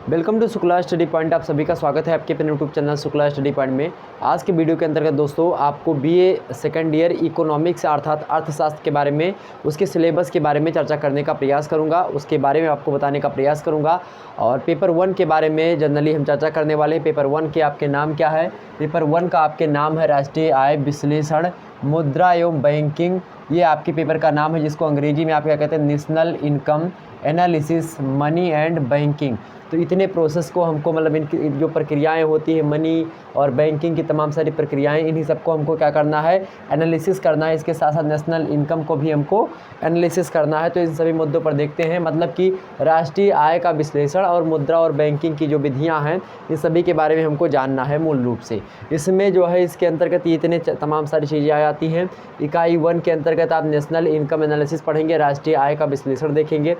Welcome to Shukla study point. आप सभी का स्वागत है आपके अपने YouTube channel Shukla study point में। आज के वीडियो के अंतर्गत दोस्तों आपको बीए सेकंड ईयर इकोनॉमिक्स अर्थात अर्थशास्त्र के बारे में, उसके सिलेबस के बारे में चर्चा करने का प्रयास करूंगा, उसके बारे में आपको बताने का प्रयास करूंगा। और पेपर 1 के बारे में जनरली हम चर्चा करने वाले हैं। पेपर 1 के आपके नाम क्या है? पेपर 1 का आपके नाम है राष्ट्रीय आय विश्लेषण, मुद्रा एवं बैंकिंग। ये आपके पेपर का नाम है, जिसको अंग्रेजी में आप क्या कहते हैं, national income analysis, money and banking. तो इतने प्रोसेस को हमको, मतलब इनकी जो प्रक्रियाएं होती है मनी और बैंकिंग की, तमाम सारी प्रक्रियाएं, इन्हीं सबको हमको क्या करना है, एनालिसिस करना है। इसके साथ साथ नेशनल इनकम को भी हमको एनालिसिस करना है। तो इन सभी मुद्दों पर देखते हैं, मतलब कि राष्ट्रीय आय का विश्लेषण और मुद्रा और बैंकिंग की जो विधियाँ हैं, इन सभी के बारे में हमको जानना है मूल रूप से। इसमें जो है इसके अंतर्गत इतने तमाम सारी चीज़ें आ जाती हैं। इकाई 1 के अंतर्गत आप नेशनल इनकम एनालिसिस पढ़ेंगे, राष्ट्रीय आय का विश्लेषण देखेंगे।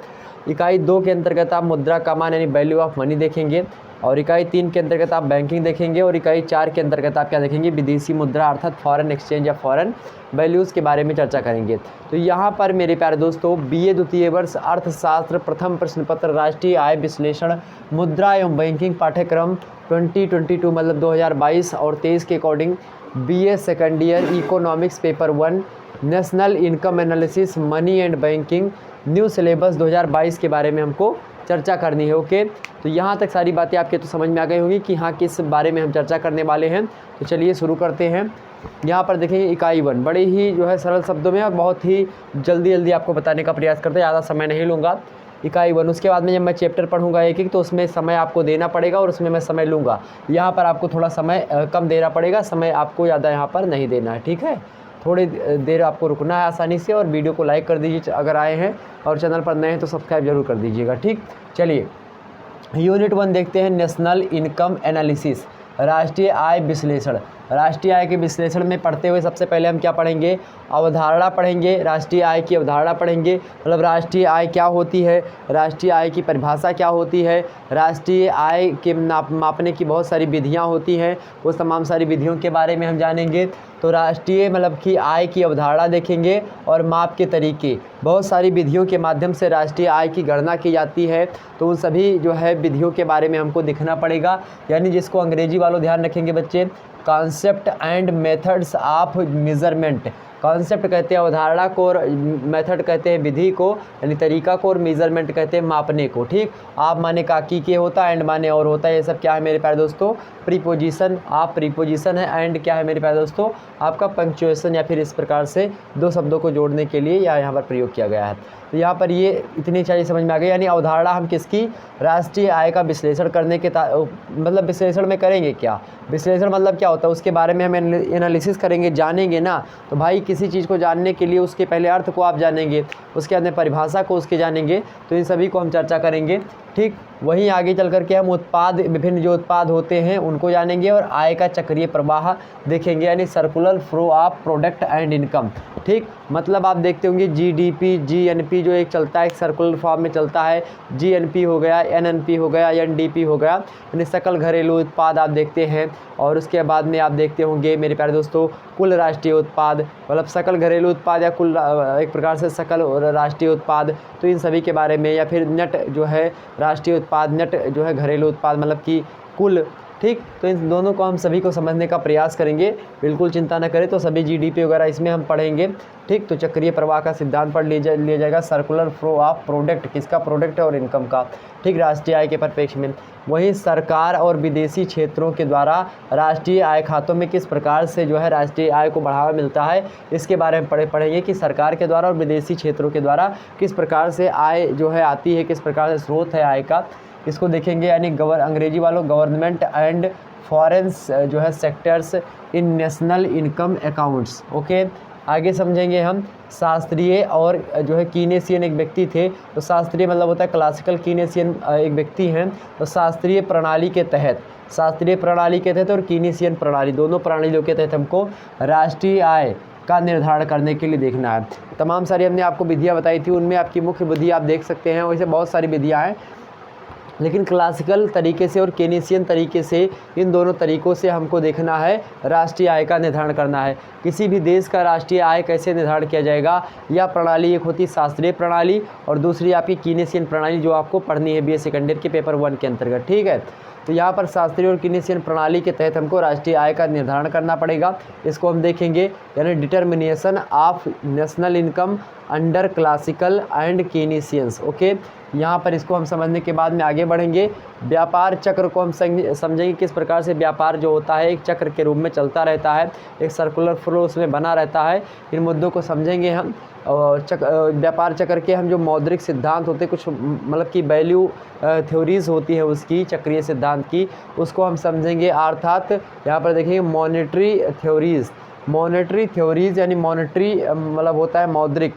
इकाई 2 के अंतर्गत आप मुद्रा का मान यानी वैल्यू ऑफ मनी देखेंगे। और इकाई 3 के अंतर्गत आप बैंकिंग देखेंगे। और इकाई 4 के अंतर्गत आप क्या देखेंगे, विदेशी मुद्रा अर्थात फॉरेन एक्सचेंज या फॉरेन वैल्यूज़ के बारे में चर्चा करेंगे। तो यहाँ पर मेरे प्यारे दोस्तों, बीए द्वितीय वर्ष अर्थशास्त्र प्रथम प्रश्न पत्र राष्ट्रीय आय विश्लेषण मुद्रा एवं बैंकिंग पाठ्यक्रम 2022 मतलब 2022 और 23 के according BA second year economics paper 1 national income analysis, money and banking, new syllabus 2022 के बारे में हमको चर्चा करनी है। ओके, तो यहाँ तक सारी बातें आपके तो समझ में आ गई होंगी कि हाँ किस बारे में हम चर्चा करने वाले हैं। तो चलिए शुरू करते हैं। यहाँ पर देखेंगे इकाई 1 बड़े ही जो है सरल शब्दों में और बहुत ही जल्दी आपको बताने का प्रयास करते हैं, ज़्यादा समय नहीं लूँगा। इकाई 1, उसके बाद में जब मैं चैप्टर पढ़ूंगा एक एक, तो उसमें समय आपको देना पड़ेगा और उसमें मैं समय लूँगा। यहाँ पर आपको थोड़ा समय कम देना पड़ेगा, समय आपको ज़्यादा यहाँ पर नहीं देना है, ठीक है। थोड़ी देर आपको रुकना है आसानी से, और वीडियो को लाइक कर दीजिए अगर आए हैं, और चैनल पर नए हैं तो सब्सक्राइब जरूर कर दीजिएगा, ठीक। चलिए यूनिट 1 देखते हैं, नेशनल इनकम एनालिसिस, राष्ट्रीय आय विश्लेषण। राष्ट्रीय आय के विश्लेषण में पढ़ते हुए सबसे पहले हम क्या पढ़ेंगे, अवधारणा पढ़ेंगे, राष्ट्रीय आय की अवधारणा पढ़ेंगे। मतलब राष्ट्रीय आय क्या होती है, राष्ट्रीय आय की परिभाषा क्या होती है, राष्ट्रीय आय के मापने की बहुत सारी विधियां होती हैं, वो तमाम सारी विधियों के बारे में हम जानेंगे। तो राष्ट्रीय मतलब कि आय की अवधारणा देखेंगे और माप के तरीके, बहुत सारी विधियों के माध्यम से राष्ट्रीय आय की गणना की जाती है। तो उन सभी जो है विधियों के बारे में हमको दिखना पड़ेगा, यानी जिसको अंग्रेजी वालों ध्यान रखेंगे बच्चे, concept and methods of measurement. Concept कहते हैं अवधारणा को, और मेथड कहते हैं विधि को यानी तरीका को, और मेजरमेंट कहते हैं मापने को, ठीक। आप माने काकी के होता है, एंड माने और होता है, ये सब क्या है मेरे प्यारे दोस्तों, प्रीपोजिशन। आप प्रीपोजिशन है, एंड क्या है मेरे प्यारे दोस्तों, आपका पंक्चुएशन, या फिर इस प्रकार से दो शब्दों को जोड़ने के लिए यहाँ पर प्रयोग किया गया है। तो यहाँ पर ये इतनी चीज़ें समझ में आ गई, यानी अवधारणा हम किसकी, राष्ट्रीय आय का विश्लेषण करने के मतलब विश्लेषण में करेंगे क्या, विश्लेषण मतलब क्या होता है उसके बारे में हम एनालिसिस करेंगे, जानेंगे ना। तो भाई किसी चीज़ को जानने के लिए उसके पहले अर्थ को आप जानेंगे, उसके अंदर परिभाषा को उसके जानेंगे। तो इन सभी को हम चर्चा करेंगे, ठीक। वहीं आगे चल करके हम उत्पाद, विभिन्न जो उत्पाद होते हैं उनको जानेंगे, और आय का चक्रीय प्रवाह देखेंगे, यानी circular flow of product and income, ठीक। मतलब आप देखते होंगे जीडीपी, जीएनपी जो एक चलता है, एक सर्कुलर फॉर्म में चलता है, जीएनपी हो गया, एनएनपी हो गया, एनडीपी हो गया, यानी सकल घरेलू उत्पाद आप देखते हैं। और उसके बाद में आप देखते होंगे मेरे प्यारे दोस्तों, कुल राष्ट्रीय उत्पाद, मतलब सकल घरेलू उत्पाद या कुल एक प्रकार से सकल राष्ट्रीय उत्पाद। तो इन सभी के बारे में, या फिर नेट जो है राष्ट्रीय उत्पाद, नेट जो है घरेलू उत्पाद, मतलब कि कुल, ठीक। तो इन दोनों को हम सभी को समझने का प्रयास करेंगे, बिल्कुल चिंता न करें। तो सभी जीडीपी वगैरह इसमें हम पढ़ेंगे, ठीक। तो चक्रीय प्रवाह का सिद्धांत पढ़ लिया जाएगा, सर्कुलर फ्लो ऑफ प्रोडक्ट, किसका, प्रोडक्ट और इनकम का, ठीक, राष्ट्रीय आय के परिप्रेक्ष्य में। वहीं सरकार और विदेशी क्षेत्रों के द्वारा राष्ट्रीय आय खातों में किस प्रकार से जो है राष्ट्रीय आय को बढ़ावा मिलता है, इसके बारे में पढ़ेंगे कि सरकार के द्वारा और विदेशी क्षेत्रों के द्वारा किस प्रकार से आय जो है आती है, किस प्रकार से स्रोत है आय का, इसको देखेंगे। यानी अंग्रेजी वालों गवर्नमेंट एंड फॉरेन जो है sectors in national income accounts. Okay, आगे समझेंगे हम शास्त्रीय और जो है कीनेसियन एक व्यक्ति थे। तो शास्त्रीय मतलब होता है क्लासिकल, कीनेसियन एक व्यक्ति हैं। तो शास्त्रीय प्रणाली के तहत, शास्त्रीय प्रणाली के तहत और कीनेसियन प्रणाली, दोनों प्रणालियों के तहत हमको राष्ट्रीय आय का निर्धारण करने के लिए देखना है। तमाम सारी हमने आपको विधियाँ बताई थी, उनमें आपकी मुख्य विधि आप देख सकते हैं, वैसे बहुत सारी विधियाँ हैं। लेकिन क्लासिकल तरीके से और केनेसियन तरीके से, इन दोनों तरीक़ों से हमको देखना है राष्ट्रीय आय का निर्धारण करना है। किसी भी देश का राष्ट्रीय आय कैसे निर्धारण किया जाएगा, यह प्रणाली एक होती है शास्त्रीय प्रणाली और दूसरी आपकी केनेसियन प्रणाली, जो आपको पढ़नी है बीए सेकेंड ईयर के पेपर 1 के अंतर्गत। ठीक है, तो यहाँ पर शास्त्रीय और केनेसियन प्रणाली के तहत हमको राष्ट्रीय आय का निर्धारण करना पड़ेगा। इसको हम देखेंगे, यानी determination of national income under classical and Keynesians. Okay, यहाँ पर इसको हम समझने के बाद में आगे बढ़ेंगे। व्यापार चक्र को हम समझेंगे, किस प्रकार से व्यापार जो होता है एक चक्र के रूप में चलता रहता है, एक सर्कुलर फ्लो उसमें बना रहता है। इन मुद्दों को समझेंगे हम। और व्यापार चक्र के हम जो मौद्रिक सिद्धांत होते हैं, कुछ मतलब कि वैल्यू थ्योरीज होती है उसकी, चक्रीय सिद्धांत की, उसको हम समझेंगे। अर्थात यहाँ पर देखेंगे मॉनेटरी थ्योरीज। मॉनेटरी थ्योरीज यानी मॉनेटरी मतलब होता है मौद्रिक,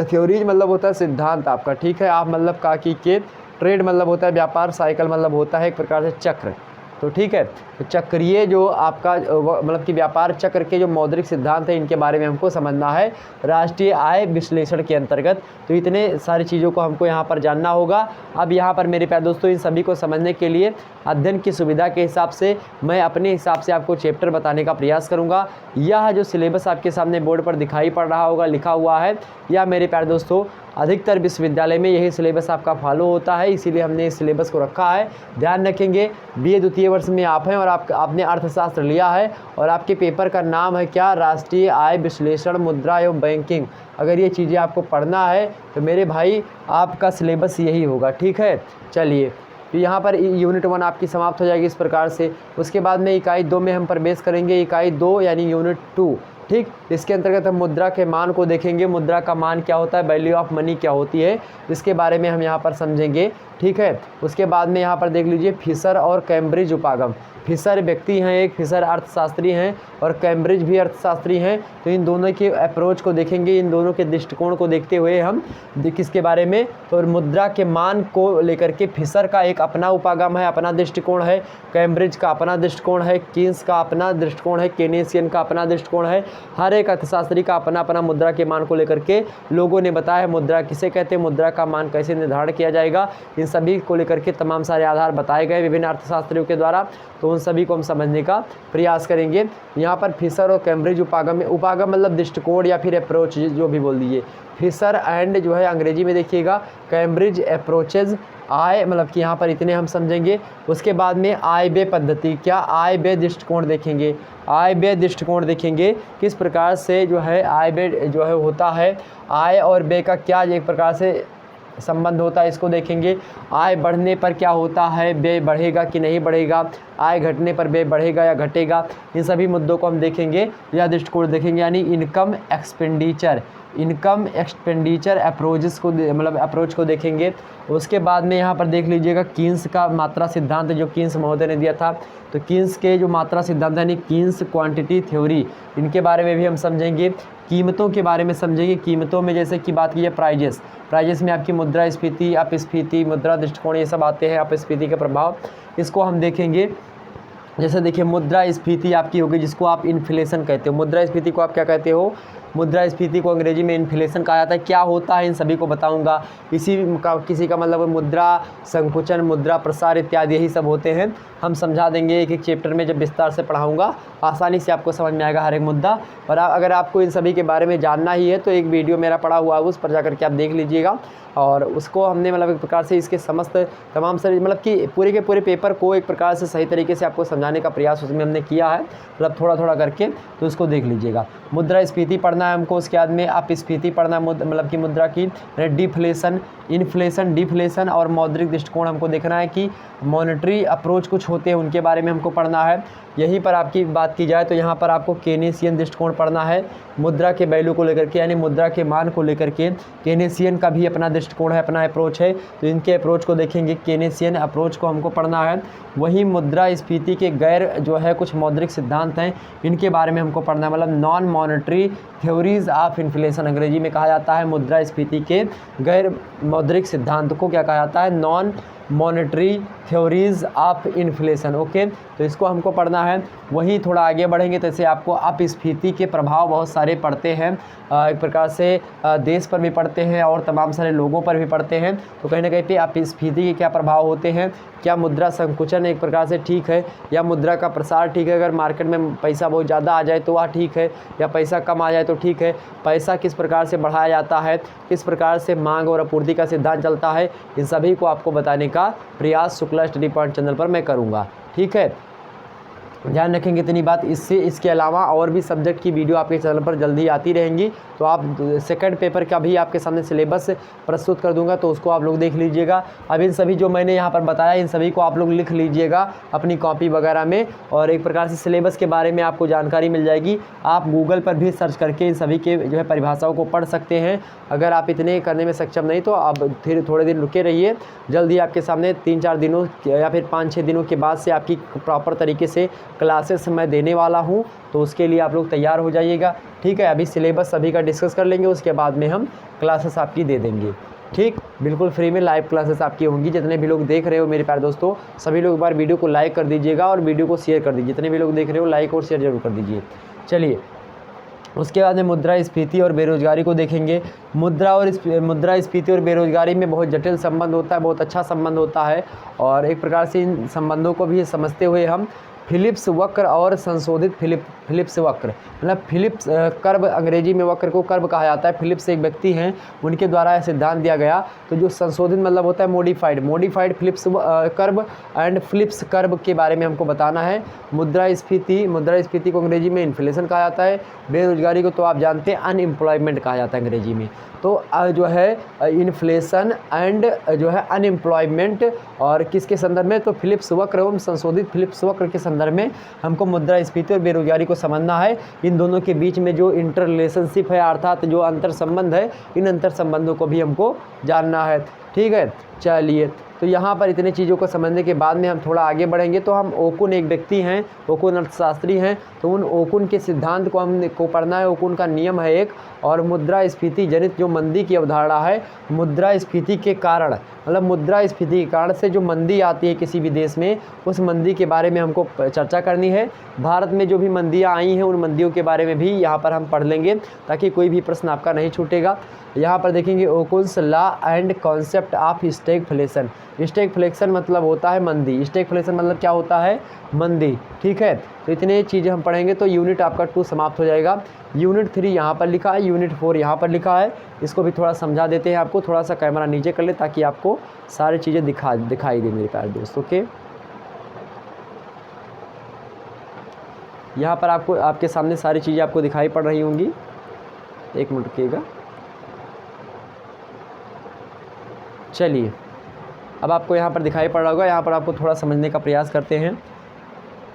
थ्योरीज मतलब होता है सिद्धांत आपका। ठीक है, आप मतलब काकी के, ट्रेड मतलब होता है व्यापार, साइकिल मतलब होता है एक प्रकार से चक्र। तो ठीक है, तो चक्रीय जो आपका मतलब कि व्यापार चक्र के जो मौद्रिक सिद्धांत है, इनके बारे में हमको समझना है राष्ट्रीय आय विश्लेषण के अंतर्गत। तो इतने सारी चीज़ों को हमको यहाँ पर जानना होगा। अब यहाँ पर मेरे प्यारे दोस्तों, इन सभी को समझने के लिए अध्ययन की सुविधा के हिसाब से मैं अपने हिसाब से आपको चैप्टर बताने का प्रयास करूँगा। यह जो सिलेबस आपके सामने बोर्ड पर दिखाई पड़ रहा होगा, लिखा हुआ है, या मेरे प्यारे दोस्तों अधिकतर विश्वविद्यालय में यही सिलेबस आपका फॉलो होता है, इसीलिए हमने इस सिलेबस को रखा है। ध्यान रखेंगे, बीए द्वितीय वर्ष में आप हैं और आपने अर्थशास्त्र लिया है और आपके पेपर का नाम है क्या, राष्ट्रीय आय विश्लेषण, मुद्रा एवं बैंकिंग। अगर ये चीज़ें आपको पढ़ना है तो मेरे भाई आपका सिलेबस यही होगा। ठीक है, चलिए, तो यहाँ पर यूनिट 1 आपकी समाप्त हो जाएगी इस प्रकार से। उसके बाद में इकाई 2 में हम प्रवेश करेंगे, इकाई 2 यानी यूनिट 2। ठीक, इसके अंतर्गत हम मुद्रा के मान को देखेंगे। मुद्रा का मान क्या होता है, वैल्यू ऑफ मनी क्या होती है, इसके बारे में हम यहाँ पर समझेंगे। ठीक है, उसके बाद में यहाँ पर देख लीजिए फिशर और कैम्ब्रिज उपागम। फिशर व्यक्ति हैं, एक फिशर अर्थशास्त्री हैं और कैम्ब्रिज भी अर्थशास्त्री हैं। तो इन दोनों के अप्रोच को देखेंगे, इन दोनों के दृष्टिकोण को देखते हुए हम किसके बारे में, तो मुद्रा के मान को लेकर के फिशर का एक अपना उपागम है, अपना दृष्टिकोण है, कैम्ब्रिज का अपना दृष्टिकोण है, कीन्स का अपना दृष्टिकोण है, केनेसियन का अपना दृष्टिकोण है। हर एक अर्थशास्त्री का अपना अपना मुद्रा के मान को लेकर के लोगों ने बताया है मुद्रा किसे कहते हैं, मुद्रा का मान कैसे निर्धारण किया जाएगा, इन सभी को लेकर के तमाम सारे आधार बताए गए विभिन्न अर्थशास्त्रियों के द्वारा। तो उन सभी को हम समझने का प्रयास करेंगे। यहाँ पर फिशर और कैम्ब्रिज उपागम में, उपागम मतलब दृष्टिकोण या फिर अप्रोच, जो भी बोल दीजिए। फिशर एंड जो है अंग्रेजी में देखिएगा, कैम्ब्रिज अप्रोचेज, आय मतलब कि यहाँ पर इतने हम समझेंगे। उसके बाद में आय व्यय पद्धति, क्या आय व्यय दृष्टिकोण देखेंगे, आय व्यय दृष्टिकोण देखेंगे, किस प्रकार से जो है आय व्यय जो है होता है, आय और व्यय का क्या एक प्रकार से संबंध होता है, इसको देखेंगे। आय बढ़ने पर क्या होता है, व्यय बढ़ेगा कि नहीं बढ़ेगा, आय घटने पर व्यय बढ़ेगा या घटेगा, इन सभी मुद्दों को हम देखेंगे या दृष्टिकोण देखेंगे। यानी income expenditure, income expenditure approaches को मतलब अप्रोच को देखेंगे। उसके बाद में यहाँ पर देख लीजिएगा कीन्स का मात्रा सिद्धांत, जो कीन्स महोदय ने दिया था। तो कीन्स के जो मात्रा सिद्धांत यानी कीन्स क्वांटिटी थ्योरी, इनके बारे में भी हम समझेंगे। कीमतों के बारे में समझेंगे। कीमतों में जैसे कि बात कीजिए प्राइजेस, प्राइजेस में आपकी मुद्रास्फीति, अपस्फीति, मुद्रा दृष्टिकोण, ये सब आते हैं, अपस्फीति के प्रभाव, इसको हम देखेंगे। जैसे देखिए मुद्रास्फीति आपकी होगी, जिसको आप इन्फ्लेशन कहते हो। मुद्रास्फीति को आप क्या कहते हो, मुद्रास्फीति को अंग्रेजी में इन्फ्लेशन कहा जाता है। क्या होता है इन सभी को बताऊंगा। किसी का मतलब मुद्रा संकुचन, मुद्रा प्रसार इत्यादि यही सब होते हैं, हम समझा देंगे एक एक चैप्टर में। जब विस्तार से पढ़ाऊंगा आसानी से आपको समझ में आएगा हर एक मुद्दा। और अगर आपको इन सभी के बारे में जानना ही है तो एक वीडियो मेरा पड़ा हुआ है, उस पर जाकर के आप देख लीजिएगा। और उसको हमने मतलब एक प्रकार से इसके समस्त तमाम सारे मतलब कि पूरे के पूरे पेपर को एक प्रकार से सही तरीके से आपको समझाने का प्रयास उसमें हमने किया है, मतलब थोड़ा थोड़ा करके, तो उसको देख लीजिएगा। मुद्रास्फीति पढ़ना है हमको, उसके बाद में अपस्फीति पढ़ना है, मतलब कि मुद्रा की डिफ्लेशन, इन्फ्लेशन, डिफ्लेशन और मौद्रिक दृष्टिकोण हमको देखना है कि मॉनेटरी अप्रोच कुछ होते हैं, उनके बारे में हमको पढ़ना है। यहीं पर आपकी बात की जाए तो यहाँ पर आपको केनेसियन दृष्टिकोण पढ़ना है, मुद्रा के वैल्यू को लेकर के, यानी मुद्रा के मान को लेकर के। केनेसियन का भी अपना दृष्टिकोण है, अपना अप्रोच है, तो इनके अप्रोच को देखेंगे। केनेसियन अप्रोच को हमको पढ़ना है। वहीं मुद्रास्फीति के गैर जो है कुछ मौद्रिक सिद्धांत हैं, इनके बारे में हमको पढ़ना है, मतलब non monetary theories of inflation अंग्रेजी में कहा जाता है। मुद्रास्फीति के गैर मौद्रिक सिद्धांत को क्या कहा जाता है, non monetary theories of inflation. Okay, तो इसको हमको पढ़ना है। वहीं थोड़ा आगे बढ़ेंगे तो इससे आपको अपस्फीति के प्रभाव बहुत सारे पड़ते हैं, एक प्रकार से देश पर भी पड़ते हैं और तमाम सारे लोगों पर भी पड़ते हैं। तो कहीं ना कहीं पे अपस्फीति के क्या प्रभाव होते हैं, क्या मुद्रा संकुचन एक प्रकार से ठीक है या मुद्रा का प्रसार ठीक है, अगर मार्केट में पैसा बहुत ज़्यादा आ जाए तो वह ठीक है या पैसा कम आ जाए तो ठीक है, पैसा किस प्रकार से बढ़ाया जाता है, किस प्रकार से मांग और आपूर्ति का सिद्धांत चलता है, इन सभी को आपको बताने का प्रयास शुक्ला स्टडी पॉइंट चैनल पर मैं करूँगा। ठीक है, ध्यान रखेंगे इतनी बात। इसके अलावा और भी सब्जेक्ट की वीडियो आपके चैनल पर जल्दी आती रहेंगी, तो आप सेकंड पेपर का भी आपके सामने सिलेबस प्रस्तुत कर दूंगा, तो उसको आप लोग देख लीजिएगा। अब इन सभी जो मैंने यहाँ पर बताया इन सभी को आप लोग लिख लीजिएगा अपनी कॉपी वगैरह में, और एक प्रकार से सिलेबस के बारे में आपको जानकारी मिल जाएगी। आप गूगल पर भी सर्च करके इन सभी के जो है परिभाषाओं को पढ़ सकते हैं। अगर आप इतने करने में सक्षम नहीं तो आप फिर थोड़े दिन रुके रहिए, जल्दी आपके सामने 3-4 दिनों या फिर 5-6 दिनों के बाद से आपकी प्रॉपर तरीके से क्लासेस मैं देने वाला हूं, तो उसके लिए आप लोग तैयार हो जाइएगा। ठीक है, अभी सिलेबस सभी का डिस्कस कर लेंगे, उसके बाद में हम क्लासेस आपकी दे देंगे। ठीक, बिल्कुल फ्री में लाइव क्लासेस आपकी होंगी। जितने भी लोग देख रहे हो मेरे प्यारे दोस्तों, सभी लोग एक बार वीडियो को लाइक कर दीजिएगा और वीडियो को शेयर कर दीजिए। जितने भी लोग देख रहे हो लाइक और शेयर जरूर कर दीजिए। चलिए, उसके बाद में मुद्रास्फीति और बेरोजगारी को देखेंगे। मुद्रास्फीति और बेरोजगारी में बहुत जटिल संबंध होता है, बहुत अच्छा संबंध होता है, और एक प्रकार से इन संबंधों को भी समझते हुए हम फिलिप्स वक्र और संशोधित फिलिप्स वक्र, मतलब फिलिप्स कर्व, अंग्रेजी में वक्र को कर्व कहा जाता है। फिलिप्स एक व्यक्ति हैं, उनके द्वारा यह सिद्धांत दिया गया। तो जो संशोधित मतलब होता है modified Phillips curve and Phillips curve के बारे में हमको बताना है। मुद्रास्फीति को अंग्रेजी में इन्फ्लेशन कहा जाता है। बेरोजगारी को तो आप जानते हैं अनएम्प्लॉयमेंट कहा जाता है अंग्रेजी में। तो जो है इन्फ्लेशन एंड जो है अनएम्प्लॉयमेंट, और किसके संदर्भ में, तो फिलिप्स वक्र एवं संशोधित फिलिप्स वक्र के संदर्भ में हमको मुद्रास्फीति और बेरोजगारी को समझना है। इन दोनों के बीच में जो इंटर रिलेशनशिप है, अर्थात जो अंतर संबंध है, इन अंतर संबंधों को भी हमको जानना है। ठीक है, चलिए, तो यहाँ पर इतने चीज़ों को समझने के बाद में हम थोड़ा आगे बढ़ेंगे। तो हम ओकुन एक व्यक्ति हैं, ओकुन अर्थशास्त्री हैं, तो उन ओकुन के सिद्धांत को हमको पढ़ना है। ओकुन का नियम है एक, और मुद्रास्फीति जनित जो मंदी की अवधारणा है, मुद्रास्फीति के कारण, मतलब मुद्रास्फीति के कारण से जो मंदी आती है किसी भी देश में, उस मंदी के बारे में हमको चर्चा करनी है। भारत में जो भी मंदियाँ आई हैं उन मंदियों के बारे में भी यहाँ पर हम पढ़ लेंगे, ताकि कोई भी प्रश्न आपका नहीं छूटेगा। यहाँ पर देखेंगे Okun's law and concept of stagflation. Stagflation मतलब होता है मंदी, स्टैगफ्लेशन मतलब क्या होता है, मंदी। ठीक है, तो इतने चीज़ें हम पढ़ेंगे तो यूनिट आपका 2 समाप्त हो जाएगा। यूनिट 3 यहाँ पर लिखा है, यूनिट 4 यहाँ पर लिखा है। इसको भी थोड़ा समझा देते हैं आपको। थोड़ा सा कैमरा नीचे कर ले ताकि आपको सारी चीज़ें दिखाई दे मेरे प्यारे दोस्तों के। यहाँ पर आपको आपके सामने सारी चीज़ें आपको दिखाई पड़ रही होंगी। एक मिनट रुकिएगा। चलिए, अब आपको यहाँ पर दिखाई पड़ रहा होगा। यहाँ पर आपको थोड़ा समझने का प्रयास करते हैं।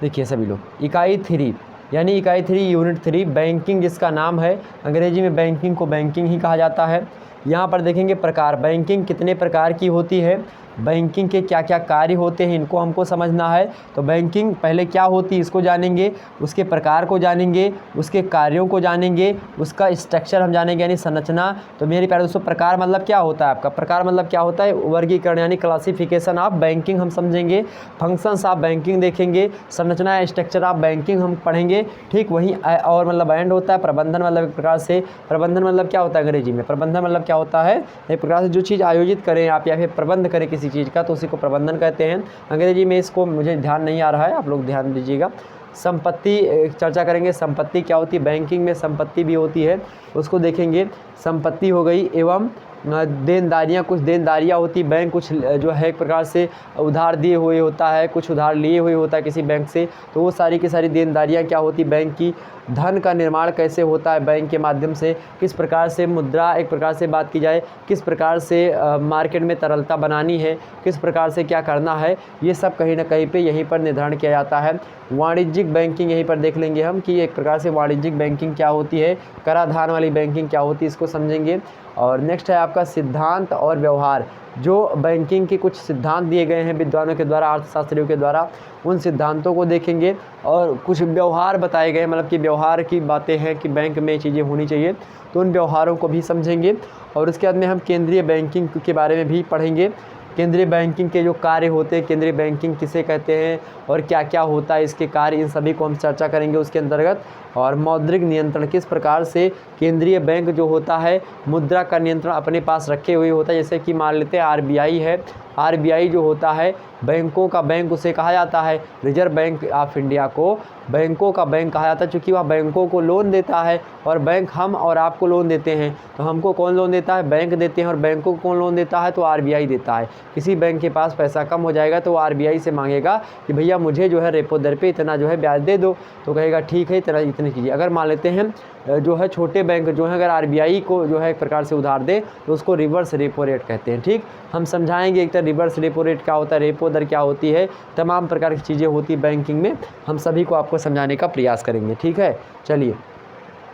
देखिए सभी लोग, इकाई 3 यानी इकाई 3 यूनिट 3 बैंकिंग जिसका नाम है, अंग्रेजी में बैंकिंग को बैंकिंग ही कहा जाता है। यहाँ पर देखेंगे प्रकार, बैंकिंग कितने प्रकार की होती है, बैंकिंग के क्या क्या कार्य होते हैं, इनको हमको समझना है। तो बैंकिंग पहले क्या होती है इसको जानेंगे, उसके प्रकार को जानेंगे, उसके कार्यों को जानेंगे, उसका स्ट्रक्चर हम जानेंगे यानी संरचना। तो मेरे प्यारे दोस्तों, प्रकार मतलब क्या होता है आपका, प्रकार मतलब क्या होता है, वर्गीकरण यानी क्लासिफिकेशन ऑफ बैंकिंग हम समझेंगे। फंक्शंस ऑफ बैंकिंग देखेंगे, संरचना या स्ट्रक्चर ऑफ बैंकिंग हम पढ़ेंगे। ठीक, वहीं और मतलब एंड होता है प्रबंधन, मतलब एक प्रकार से प्रबंधन मतलब क्या होता है अंग्रेजी में, प्रबंधन मतलब क्या होता है, एक प्रकार से जो चीज़ आयोजित करें आप या फिर प्रबंध करें किसी चीज़ का, तो उसी को प्रबंधन कहते हैं अंग्रेजी में। इसको मुझे ध्यान नहीं आ रहा है, आप लोग ध्यान दीजिएगा। संपत्ति चर्चा करेंगे, संपत्ति क्या होती है, बैंकिंग में संपत्ति भी होती है, उसको देखेंगे। संपत्ति हो गई, एवं देनदारियाँ, कुछ देनदारियाँ होती, बैंक कुछ जो है एक प्रकार से उधार दिए हुए होता है, कुछ उधार लिए हुए होता है किसी बैंक से, तो वो सारी की सारी देनदारियाँ क्या होती बैंक की। धन का निर्माण कैसे होता है बैंक के माध्यम से, किस प्रकार से मुद्रा, एक प्रकार से बात की जाए किस प्रकार से मार्केट में तरलता बनानी है, किस प्रकार से क्या करना है, ये सब कहीं ना कहीं पे यहीं पर निर्धारण किया जाता है। वाणिज्यिक बैंकिंग यहीं पर देख लेंगे हम कि एक प्रकार से वाणिज्यिक बैंकिंग क्या होती है, कराधान वाली बैंकिंग क्या होती है, इसको समझेंगे। और नेक्स्ट है आपका सिद्धांत और व्यवहार, जो बैंकिंग के कुछ सिद्धांत दिए गए हैं विद्वानों के द्वारा, अर्थशास्त्रियों के द्वारा, उन सिद्धांतों को देखेंगे। और कुछ व्यवहार बताए गए, मतलब कि व्यवहार की बातें हैं कि बैंक में चीज़ें होनी चाहिए, तो उन व्यवहारों को भी समझेंगे। और उसके बाद में हम केंद्रीय बैंकिंग के बारे में भी पढ़ेंगे। केंद्रीय बैंकिंग के जो कार्य होते हैं, केंद्रीय बैंकिंग किसे कहते हैं और क्या क्या होता है इसके कार्य, इन सभी को हम चर्चा करेंगे उसके अंतर्गत। और मौद्रिक नियंत्रण, किस प्रकार से केंद्रीय बैंक जो होता है मुद्रा का नियंत्रण अपने पास रखे हुए होता है। जैसे कि मान लेते हैं आरबीआई है, आरबीआई जो होता है बैंकों का बैंक उसे कहा जाता है, रिजर्व बैंक ऑफ इंडिया को बैंकों का बैंक कहा जाता है, क्योंकि वह बैंकों को लोन देता है और बैंक हम और आपको लोन देते हैं। तो हमको कौन लोन देता है? बैंक देते हैं। और बैंकों को कौन लोन देता है? तो आरबीआई देता है। किसी बैंक के पास पैसा कम हो जाएगा तो वो आरबीआई से मांगेगा कि भैया मुझे जो है रेपो दर पे इतना जो है ब्याज दे दो, तो कहेगा ठीक है इतना इतनी कीजिए। अगर मान लेते हैं जो है छोटे बैंक जो है अगर आरबीआई को जो है एक प्रकार से उधार दे तो उसको रिवर्स रेपो रेट कहते हैं। ठीक, हम समझाएंगे एक तरह रिवर्स रेपो रेट क्या होता है, रेपो दर क्या होती है, तमाम प्रकार की चीज़ें होती है बैंकिंग में, हम सभी को आपको समझाने का प्रयास करेंगे। ठीक है, चलिए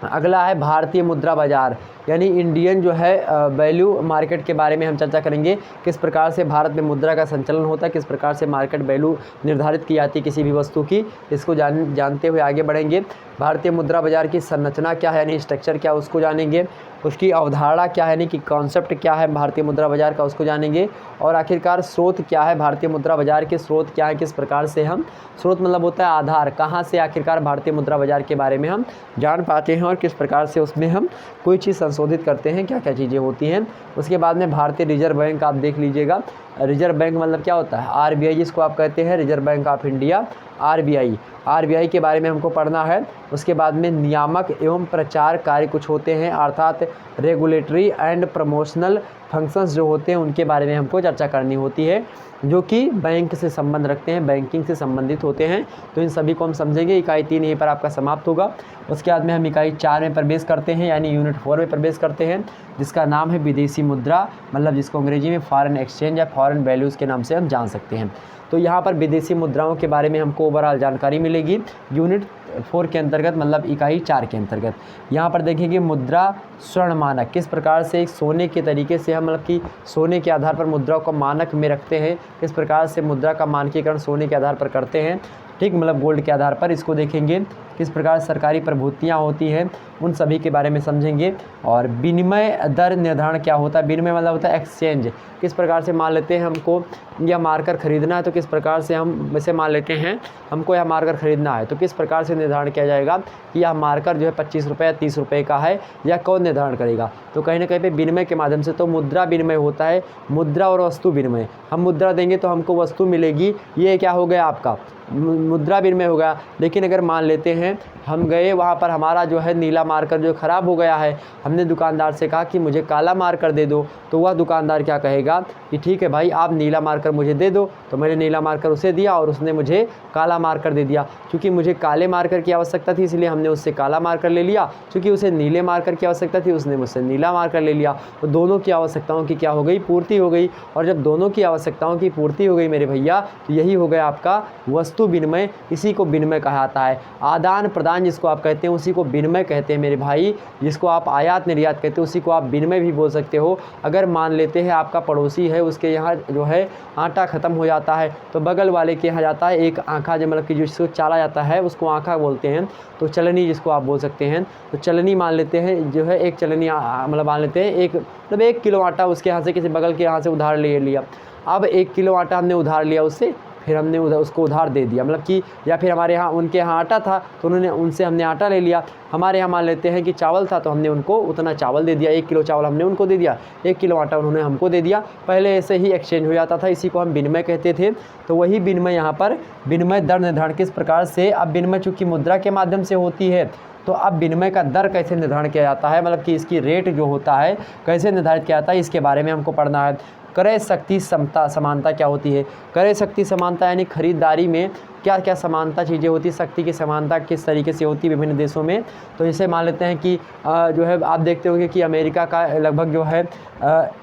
अगला है भारतीय मुद्रा बाजार, यानी इंडियन जो है वैल्यू मार्केट के बारे में हम चर्चा करेंगे। किस प्रकार से भारत में मुद्रा का संचालन होता है, किस प्रकार से मार्केट वैल्यू निर्धारित की जाती है किसी भी वस्तु की, इसको जानते हुए आगे बढ़ेंगे। भारतीय मुद्रा बाजार की संरचना क्या है यानी स्ट्रक्चर क्या है उसको जानेंगे, उसकी अवधारणा क्या है यानी कि कॉन्सेप्ट क्या है भारतीय मुद्रा बाजार का उसको जानेंगे, और आखिरकार स्रोत क्या है भारतीय मुद्रा बाजार के, स्रोत क्या है, किस प्रकार से हम, स्रोत मतलब होता है आधार, कहाँ से आखिरकार भारतीय मुद्रा बाजार के बारे में हम जान पाते हैं और किस प्रकार से उसमें हम कोई चीज़ संशोधित करते हैं, क्या क्या चीज़ें होती हैं। उसके बाद में भारतीय रिजर्व बैंक आप देख लीजिएगा, रिजर्व बैंक मतलब क्या होता है? आरबीआई जिसको आप कहते हैं, reserve bank of India RBI, RBI के बारे में हमको पढ़ना है। उसके बाद में नियामक एवं प्रचार कार्य कुछ होते हैं, अर्थात रेगुलेटरी एंड प्रमोशनल फंक्शंस जो होते हैं उनके बारे में हमको चर्चा करनी होती है, जो कि बैंक से संबंध रखते हैं, बैंकिंग से संबंधित होते हैं। तो इन सभी को हम समझेंगे। इकाई 3 यहीं पर आपका समाप्त होगा। उसके बाद में हम इकाई 4 में प्रवेश करते हैं, यानी यूनिट 4 में प्रवेश करते हैं, जिसका नाम है विदेशी मुद्रा, मतलब जिसको अंग्रेजी में फॉरेन एक्सचेंज या फॉरेन वैल्यूज़ के नाम से हम जान सकते हैं। तो यहाँ पर विदेशी मुद्राओं के बारे में हमको ओवरऑल जानकारी मिलेगी यूनिट 4 के अंतर्गत, मतलब इकाई 4 के अंतर्गत। यहाँ पर देखेंगे मुद्रा स्वर्ण मानक, किस प्रकार से एक सोने के तरीके से हम मतलब कि सोने के आधार पर मुद्रा को मानक में रखते हैं, किस प्रकार से मुद्रा का मानकीकरण सोने के आधार पर करते हैं, ठीक, मतलब गोल्ड के आधार पर, इसको देखेंगे। किस प्रकार सरकारी प्रभुतियाँ होती हैं उन सभी के बारे में समझेंगे। और विनिमय दर निर्धारण क्या होता है, विनिमय मतलब होता है एक्सचेंज, किस प्रकार से मान लेते हैं हमको यह मार्कर ख़रीदना है तो किस प्रकार से हम वैसे मान लेते हैं हमको यह मार्कर ख़रीदना है तो किस प्रकार से निर्धारण किया जाएगा कि यह मार्कर जो है 25 रुपये या 30 रुपये का है, या कौन निर्धारण करेगा? तो कहीं ना कहीं पे विनिमय के माध्यम से। तो मुद्रा विनिमय होता है, मुद्रा और वस्तु विनिमय, हम मुद्रा देंगे तो हमको वस्तु मिलेगी, ये क्या हो गया आपका मुद्रा विनिमय हो गया। लेकिन अगर मान लेते हैं हम गए वहाँ पर हमारा जो है नीला मार्कर जो ख़राब हो गया है, हमने दुकानदार से कहा कि मुझे काला मार्कर दे दो, तो वह दुकानदार क्या कहेगा कि ठीक है भाई आप नीला मार्कर मुझे दे दो। तो मैंने नीला मार्कर उसे दिया और उसने मुझे काला मार्कर दे दिया। क्योंकि मुझे काले मार्कर की आवश्यकता थी इसलिए हमने उससे काला मार्कर ले लिया, क्योंकि उसे नीले मार्कर की आवश्यकता थी उसने मुझसे नीला मार्कर ले लिया। तो दोनों की आवश्यकताओं की क्या हो गई, पूर्ति हो गई। और जब दोनों की आवश्यकताओं की पूर्ति हो गई मेरे भैया, तो यही हो गया आपका वस्तु विनिमय, इसी को विनिमय कहा जाता है। आदान प्रदान जिसको आप कहते हैं उसी को विनिमय कहते हैं मेरे भाई, जिसको आप आयात निर्यात कहते हैं उसी को आप विनिमय भी बोल सकते हो। अगर मान लेते हैं आपका पड़ोसी है, उसके यहाँ जो है आटा ख़त्म हो जाता है तो बगल वाले के यहाँ जाता है एक आँखा, जो मतलब कि जिसको चाला जाता है उसको आँखा बोलते हैं, तो चलनी जिसको आप बोल सकते हैं। तो चलनी मान लेते हैं जो है एक चलनी मतलब मान लेते हैं एक मतलब 1 किलो आटा उसके यहाँ से किसी बगल के यहाँ से उधार ले लिया। अब 1 किलो आटा हमने उधार लिया उससे, फिर हमने उसको उधार दे दिया, मतलब कि या फिर हमारे यहाँ उनके यहाँ आटा था तो उन्होंने उनसे हमने आटा ले लिया। हमारे यहाँ मान लेते हैं कि चावल था तो हमने उनको उतना चावल दे दिया, 1 किलो चावल हमने उनको दे दिया, 1 किलो आटा उन्होंने हमको दे दिया। पहले ऐसे ही एक्सचेंज हो जाता था, इसी को हम विनिमय कहते थे। तो वही विनिमय यहाँ पर विनिमय दर निर्धारण किस प्रकार से, अब विनिमय चूँकि मुद्रा के माध्यम से होती है तो अब विनिमय का दर कैसे निर्धारण किया जाता है, मतलब कि इसकी रेट जो होता है कैसे निर्धारित किया जाता है, इसके बारे में हमको पढ़ना है। क्रय शक्ति समता समानता क्या होती है, क्रय शक्ति समानता यानी खरीदारी में क्या क्या समानता चीज़ें होती है, शक्ति की समानता किस तरीके से होती है विभिन्न देशों में। तो जैसे मान लेते हैं कि जो है आप देखते होंगे कि अमेरिका का लगभग जो है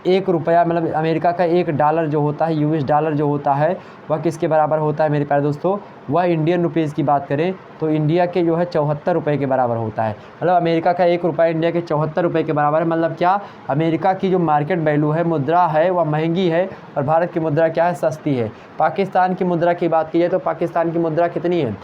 1 रुपया, मतलब अमेरिका का $1 जो होता है, US डॉलर जो होता है वह किसके बराबर होता है मेरे प्यारे दोस्तों, वह इंडियन रुपीज़ की बात करें तो इंडिया के जो है 74 रुपये के बराबर होता है। मतलब अमेरिका का 1 रुपया इंडिया के 74 रुपये के बराबर है। मतलब क्या, अमेरिका की जो मार्केट वैल्यू है, मुद्रा है, वह महंगी है और भारत की मुद्रा क्या है, सस्ती है। पाकिस्तान की मुद्रा की बात की जाए तो पाकिस्तान की मुद्रा कितनी है,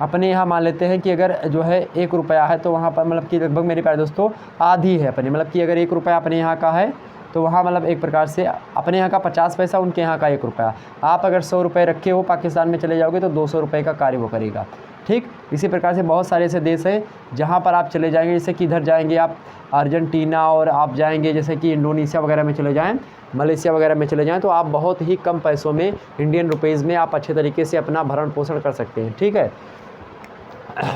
अपने यहाँ मान लेते हैं कि अगर जो है 1 रुपया है तो वहाँ पर मतलब कि लगभग मेरे प्यारे दोस्तों आधी है अपने, मतलब कि अगर 1 रुपया अपने यहाँ का है तो वहाँ मतलब एक प्रकार से अपने यहाँ का 50 पैसा, उनके यहाँ का 1 रुपया। आप अगर 100 रुपये रखे हो पाकिस्तान में चले जाओगे तो 200 रुपये का कार्य वो करेगा। ठीक, इसी प्रकार से बहुत सारे ऐसे देश हैं जहाँ पर आप चले जाएंगे, जैसे कि इधर जाएंगे आप अर्जेंटीना, और आप जाएंगे जैसे कि इंडोनेशिया वगैरह में चले जाएँ, मलेशिया वगैरह में चले जाएँ, तो आप बहुत ही कम पैसों में इंडियन रुपीज़ में आप अच्छे तरीके से अपना भरण पोषण कर सकते हैं। ठीक है,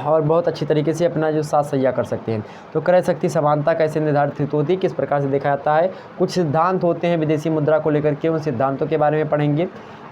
और बहुत अच्छी तरीके से अपना जो साथ सैया कर सकते हैं। तो क्रय शक्ति समानता कैसे निर्धारित होती है, किस प्रकार से देखा जाता है, कुछ सिद्धांत होते हैं विदेशी मुद्रा को लेकर के, उन सिद्धांतों के बारे में पढ़ेंगे।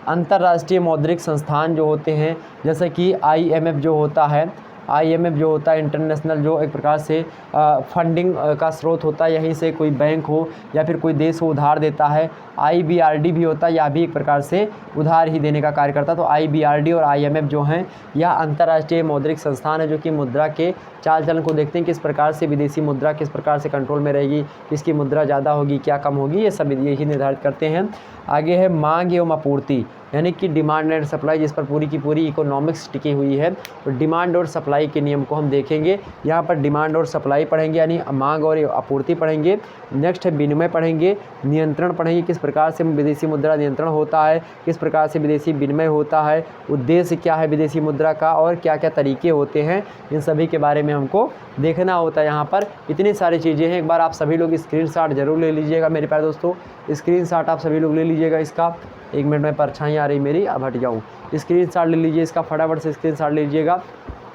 अंतर्राष्ट्रीय मौद्रिक संस्थान जो होते हैं, जैसे कि IMF जो होता है, IMF जो होता है इंटरनेशनल, जो एक प्रकार से फंडिंग का स्रोत होता है, यहीं से कोई बैंक हो या फिर कोई देश हो उधार देता है। IBRD भी होता है, यह भी एक प्रकार से उधार ही देने का कार्य करता है। तो IBRD और IMF जो हैं, यह अंतर्राष्ट्रीय मौद्रिक संस्थान है जो कि मुद्रा के चाल चलन को देखते हैं, किस प्रकार से विदेशी मुद्रा किस प्रकार से कंट्रोल में रहेगी, किसकी मुद्रा ज़्यादा होगी, क्या कम होगी, ये सब यही निर्धारित करते हैं। आगे है मांग एवं आपूर्ति, यानी कि डिमांड एंड सप्लाई, जिस पर पूरी की पूरी इकोनॉमिक्स टिकी हुई है। तो डिमांड और सप्लाई के नियम को हम देखेंगे, यहाँ पर डिमांड और सप्लाई पढ़ेंगे, यानी मांग और आपूर्ति पढ़ेंगे। नेक्स्ट है विनिमय पढ़ेंगे, नियंत्रण पढ़ेंगे, किस प्रकार से विदेशी मुद्रा नियंत्रण होता है, किस प्रकार से विदेशी विनिमय होता है, उद्देश्य क्या है विदेशी मुद्रा का, और क्या क्या तरीके होते हैं, इन सभी के बारे में हमको देखना होता है। यहाँ पर इतनी सारी चीज़ें हैं, एक बार आप सभी लोग स्क्रीनशॉट जरूर ले लीजिएगा मेरे प्यारे दोस्तों, स्क्रीनशॉट आप सभी लोग ले लीजिएगा इसका। 1 मिनट में परछाई आ रही मेरी, अब हट जाऊँ। स्क्रीनशॉट ले लीजिए इसका, फटाफट से स्क्रीनशॉट ले लीजिएगा।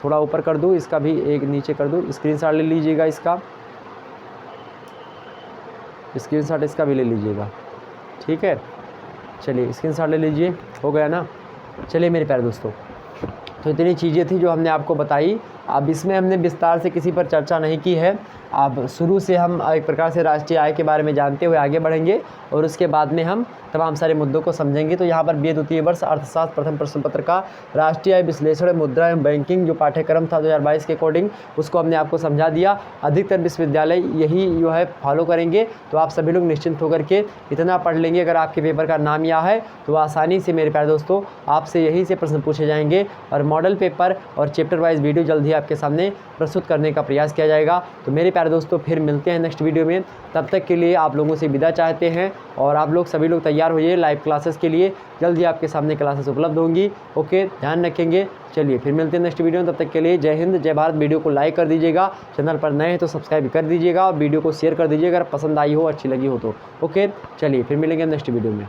थोड़ा ऊपर कर दूँ, इसका भी एक नीचे कर दूँ, स्क्रीनशॉट ले लीजिएगा इसका, स्क्रीनशॉट इसका भी ले लीजिएगा। ठीक है, चलिए स्क्रीनशॉट ले लीजिए, हो गया ना। चलिए मेरे प्यारे दोस्तों, तो इतनी चीज़ें थी जो हमने आपको बताई। अब इसमें हमने विस्तार से किसी पर चर्चा नहीं की है। अब शुरू से हम एक प्रकार से राष्ट्रीय आय के बारे में जानते हुए आगे बढ़ेंगे, और उसके बाद में हम तमाम सारे मुद्दों को समझेंगे। तो यहाँ पर BA द्वितीय वर्ष अर्थशास्त्र प्रथम प्रश्न पत्र का राष्ट्रीय आय विश्लेषण, मुद्रा एवं बैंकिंग जो पाठ्यक्रम था 2022 के अकॉर्डिंग, उसको हमने आपको समझा दिया। अधिकतर विश्वविद्यालय यही जो है फॉलो करेंगे, तो आप सभी लोग निश्चिंत होकर के इतना पढ़ लेंगे। अगर आपके पेपर का नाम यह है तो आसानी से मेरे प्यारे दोस्तों आपसे यहीं से प्रश्न पूछे जाएंगे, और मॉडल पेपर और चैप्टर वाइज वीडियो जल्द ही आपके सामने प्रस्तुत करने का प्रयास किया जाएगा। तो मेरे प्यारे दोस्तों फिर मिलते हैं नेक्स्ट वीडियो में, तब तक के लिए आप लोगों से विदा चाहते हैं, और आप लोग सभी लोग तैयार होइए लाइव क्लासेस के लिए, जल्द ही आपके सामने क्लासेस उपलब्ध होंगी। ओके, ध्यान रखेंगे। चलिए फिर मिलते हैं नेक्स्ट वीडियो में, तब तक के लिए जय हिंद जय भारत। वीडियो को लाइक कर दीजिएगा, चैनल पर नए हैं तो सब्सक्राइब कर दीजिएगा, और वीडियो को शेयर कर दीजिएगा अगर पसंद आई हो, अच्छी लगी हो तो। ओके, चलिए फिर मिलेंगे नेक्स्ट वीडियो में।